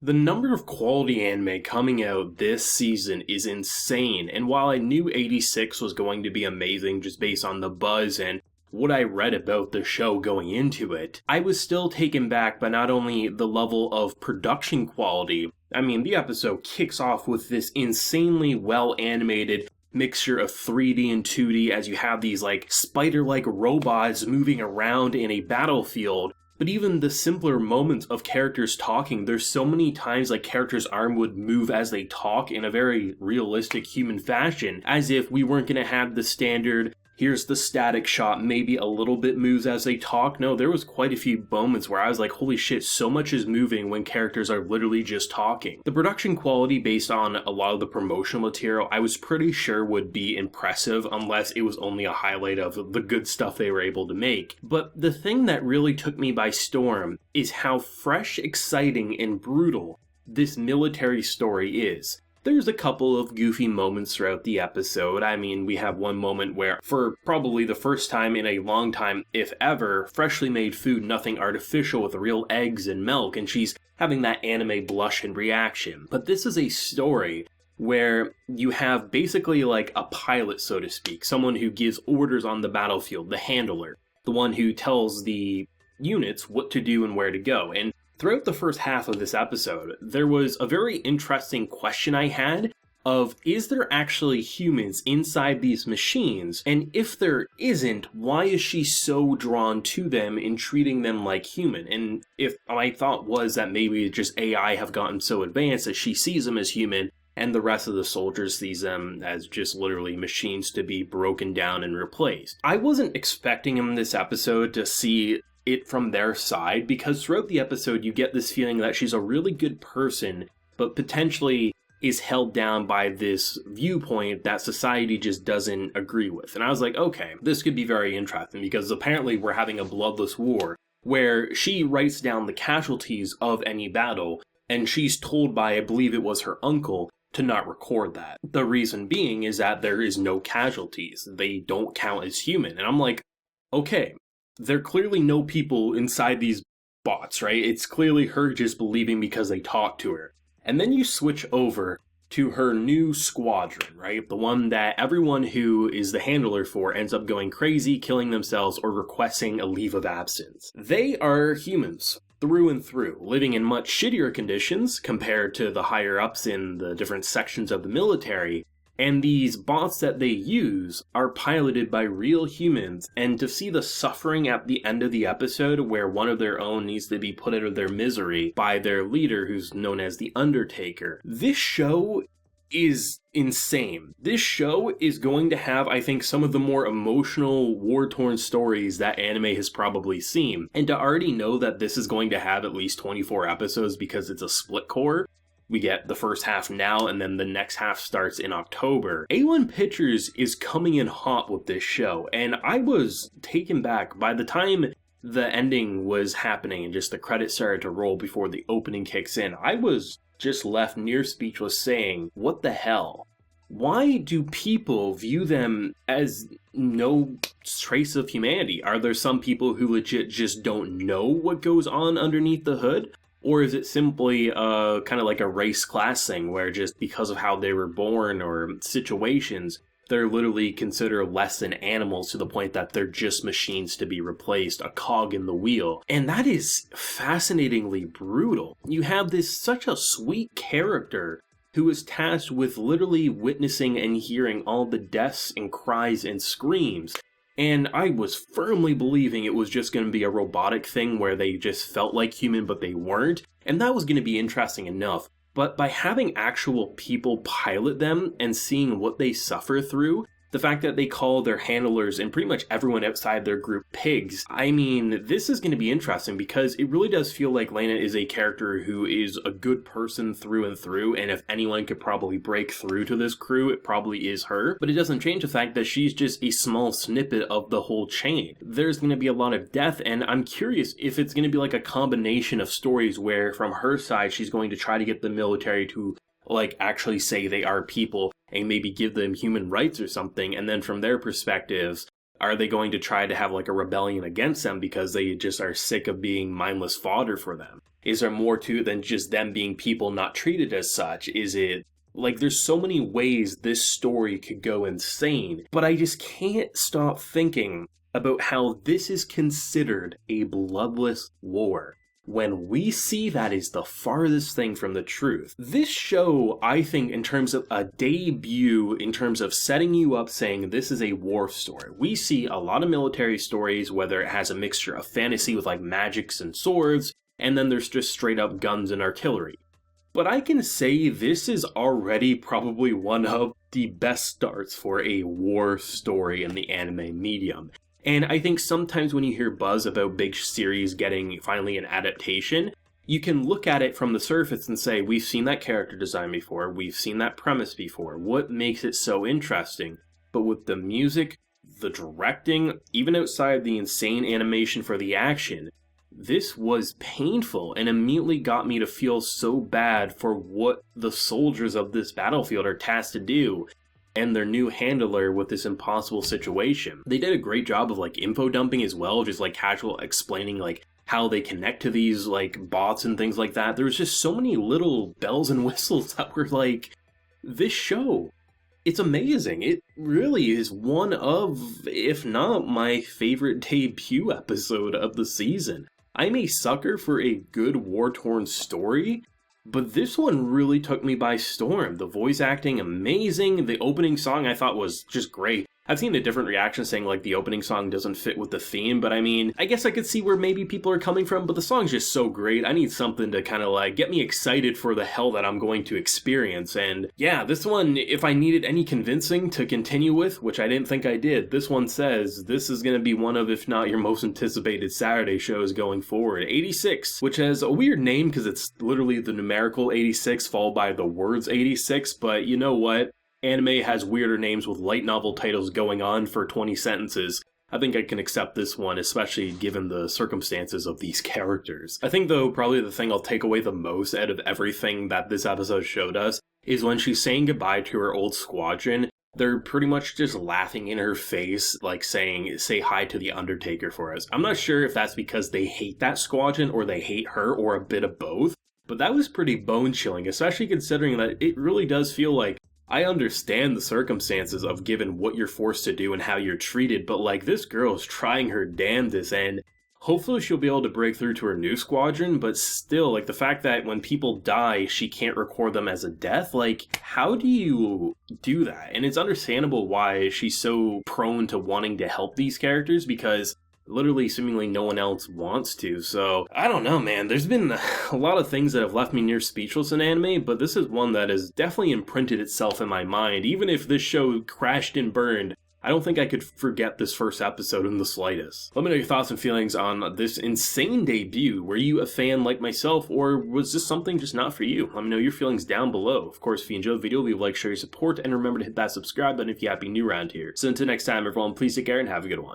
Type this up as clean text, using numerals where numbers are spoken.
The number of quality anime coming out this season is insane, and while I knew 86 was going to be amazing just based on the buzz and what I read about the show going into it, I was still taken back by not only the level of production quality. I mean, the episode kicks off with this insanely well animated mixture of 3D and 2D as you have these like spider-like robots moving around in a battlefield. But even the simpler moments of characters talking, there's so many times like characters' arm would move as they talk in a very realistic human fashion, as if we weren't going to have the standard, here's the static shot, maybe a little bit moves as they talk. No, there was quite a few moments where I was like, holy shit, so much is moving when characters are literally just talking. The production quality based on a lot of the promotional material, I was pretty sure would be impressive unless it was only a highlight of the good stuff they were able to make. But the thing that really took me by storm is how fresh, exciting, and brutal this military story is. There's a couple of goofy moments throughout the episode. I mean, we have one moment where, for probably the first time in a long time, if ever, freshly made food, nothing artificial with real eggs and milk, and she's having that anime blush and reaction. But this is a story where you have basically like a pilot, so to speak, someone who gives orders on the battlefield, the handler, the one who tells the units what to do and where to go. And throughout the first half of this episode, there was a very interesting question I had of, is there actually humans inside these machines? And if there isn't, why is she so drawn to them and treating them like human? And if my thought was that maybe just AI have gotten so advanced that she sees them as human, and the rest of the soldiers sees them as just literally machines to be broken down and replaced. I wasn't expecting in this episode to see it from their side, because throughout the episode you get this feeling that she's a really good person, but potentially is held down by this viewpoint that society just doesn't agree with. And I was like, okay, this could be very interesting, because apparently we're having a bloodless war where she writes down the casualties of any battle, and she's told by, I believe it was her uncle, to not record that. The reason being is that there is no casualties. They don't count as human. And I'm like, okay, there are clearly no people inside these bots, right? It's clearly her just believing because they talk to her. And then you switch over to her new squadron, right? The one that everyone who is the handler for ends up going crazy, killing themselves, or requesting a leave of absence. They are humans through and through, living in much shittier conditions compared to the higher ups in the different sections of the military. And these bots that they use are piloted by real humans, and to see the suffering at the end of the episode where one of their own needs to be put out of their misery by their leader who's known as the Undertaker. This show is insane. This show is going to have, I think, some of the more emotional, war-torn stories that anime has probably seen. And to already know that this is going to have at least 24 episodes because it's a split core, we get the first half now, and then the next half starts in October. A1 Pictures is coming in hot with this show, and I was taken back by the time the ending was happening and just the credits started to roll before the opening kicks in. I was just left near speechless saying, what the hell? Why do people view them as no trace of humanity? Are there some people who legit just don't know what goes on underneath the hood? Or is it simply kind of like a race class thing where just because of how they were born or situations, they're literally considered less than animals to the point that they're just machines to be replaced, a cog in the wheel? And that is fascinatingly brutal. You have this such a sweet character who is tasked with literally witnessing and hearing all the deaths and cries and screams. And I was firmly believing it was just going to be a robotic thing where they just felt like human but they weren't. And that was going to be interesting enough. But by having actual people pilot them and seeing what they suffer through, the fact that they call their handlers and pretty much everyone outside their group pigs, I mean, this is going to be interesting because it really does feel like Lena is a character who is a good person through and through, and if anyone could probably break through to this crew, it probably is her. But it doesn't change the fact that she's just a small snippet of the whole chain. There's going to be a lot of death, and I'm curious if it's going to be like a combination of stories where from her side she's going to try to get the military to like actually say they are people and maybe give them human rights or something, and then from their perspectives, are they going to try to have like a rebellion against them because they just are sick of being mindless fodder for them? Is there more to it than just them being people not treated as such? Is it like there's so many ways this story could go insane, but I just can't stop thinking about how this is considered a bloodless war, when we see that is the farthest thing from the truth. This show, I think, in terms of a debut, in terms of setting you up saying this is a war story, we see a lot of military stories, whether it has a mixture of fantasy with like magics and swords, and then there's just straight up guns and artillery. But I can say this is already probably one of the best starts for a war story in the anime medium. And I think sometimes when you hear buzz about big series getting finally an adaptation, you can look at it from the surface and say, we've seen that character design before, we've seen that premise before, what makes it so interesting? But with the music, the directing, even outside the insane animation for the action, this was painful and immediately got me to feel so bad for what the soldiers of this battlefield are tasked to do and their new handler with this impossible situation. They did a great job of like info dumping as well, just like casual explaining like how they connect to these like bots and things like that. There was just so many little bells and whistles that were like, this show, it's amazing. It really is one of, if not my favorite debut episode of the season. I'm a sucker for a good war-torn story, but this one really took me by storm. The voice acting, amazing. The opening song I thought was just great. I've seen a different reaction saying like the opening song doesn't fit with the theme, but I mean, I guess I could see where maybe people are coming from, but the song's just so great. I need something to kind of like get me excited for the hell that I'm going to experience. And yeah, this one, if I needed any convincing to continue with, which I didn't think I did, this one says this is going to be one of, if not your most anticipated Saturday shows going forward. 86, which has a weird name because it's literally the numerical 86 followed by the words 86, but you know what? Anime has weirder names with light novel titles going on for 20 sentences. I think I can accept this one, especially given the circumstances of these characters. I think, though, probably the thing I'll take away the most out of everything that this episode showed us is when she's saying goodbye to her old squadron, they're pretty much just laughing in her face, like saying, say hi to the Undertaker for us. I'm not sure if that's because they hate that squadron or they hate her or a bit of both, but that was pretty bone-chilling, especially considering that it really does feel like I understand the circumstances of given what you're forced to do and how you're treated, but like this girl is trying her damnedest and hopefully she'll be able to break through to her new squadron, but still, like the fact that when people die, she can't record them as a death, like how do you do that? And it's understandable why she's so prone to wanting to help these characters because literally seemingly no one else wants to. So I don't know, man, there's been a lot of things that have left me near speechless in anime, but this is one that has definitely imprinted itself in my mind. Even if this show crashed and burned, I don't think I could forget this first episode in the slightest. Let me know your thoughts and feelings on this insane debut. Were you a fan like myself, or was this something just not for you? Let me know your feelings down below. Of course, if you enjoyed the video, leave a like, share your support, and remember to hit that subscribe button if you happen to be new around here. So until next time, everyone, please take care and have a good one.